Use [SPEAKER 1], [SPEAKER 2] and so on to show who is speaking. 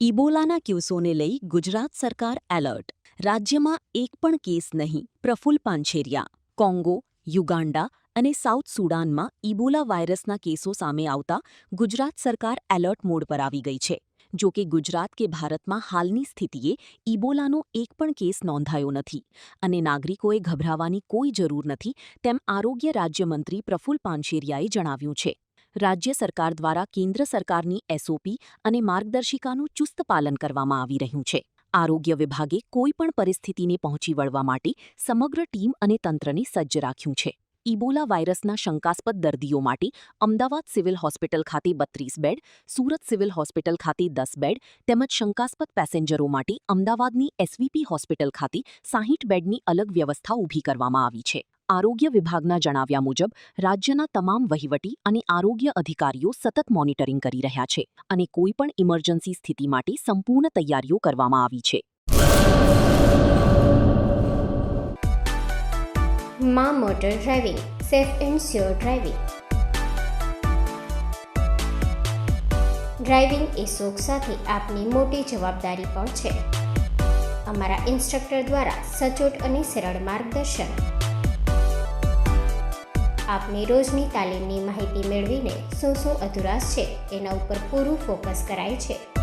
[SPEAKER 1] ઇબોલાના કેસોને લઈ ગુજરાત સરકાર એલર્ટ. રાજ્યમાં એક પણ કેસ નહીં. પ્રફુલ્લ પાનછેરિયા. કોંગો, યુગાન્ડા અને સાઉથ સુડાનમાં ઇબોલા વાયરસના કેસો સામે આવતા ગુજરાત સરકાર એલર્ટ મોડ પર આવી ગઈ છે. જો કે ગુજરાત કે ભારતમાં હાલની સ્થિતિએ ઇબોલાનો એક પણ કેસ નોંધાયો નથી અને નાગરિકોએ ગભરાવાની કોઈ જરૂર નથી તેમ આરોગ્ય રાજ્યમંત્રી પ્રફુલ્લ પાનછેરિયાએ જણાવ્યું છે. રાજ્ય સરકાર દ્વારા કેન્દ્ર સરકારની એસઓપી અને માર્ગદર્શિકાનું ચુસ્ત પાલન કરવામાં આવી રહ્યું છે. આરોગ્ય વિભાગે કોઈપણ પરિસ્થિતિને પહોંચી વળવા માટે સમગ્ર ટીમ અને તંત્રને સજ્જ રાખ્યું છે. ઇબોલા વાયરસના શંકાસ્પદ દર્દીઓ માટે અમદાવાદ સિવિલ હોસ્પિટલ ખાતે 32 બેડ, સુરત સિવિલ હોસ્પિટલ ખાતે 10 બેડ તેમજ શંકાસ્પદ પેસેન્જરો માટે અમદાવાદની એસવીપી હોસ્પિટલ ખાતે 60 બેડની અલગ વ્યવસ્થા ઊભી કરવામાં આવી છે. આરોગ્ય વિભાગના જણાવ્યા મુજબ રાજ્યના તમામ વહીવટી અને આરોગ્ય અધિકારીઓ સતત મોનિટરિંગ કરી રહ્યા છે અને કોઈપણ ઇમરજન્સી સ્થિતિ માટે સંપૂર્ણ તૈયારીઓ કરવામાં આવી છે.
[SPEAKER 2] માં motor driving, safe and sure driving. Driving એ શોખ સાથે આપની મોટી જવાબદારી પણ છે. અમારા ઇન્સ્ટ્રક્ટર દ્વારા સચોટ અને સરળ માર્ગદર્શન. આપની રોજની તાલીમની માહિતી મેળવીને શું અધુરાશ છે એના ઉપર પૂરું ફોકસ કરાય છે.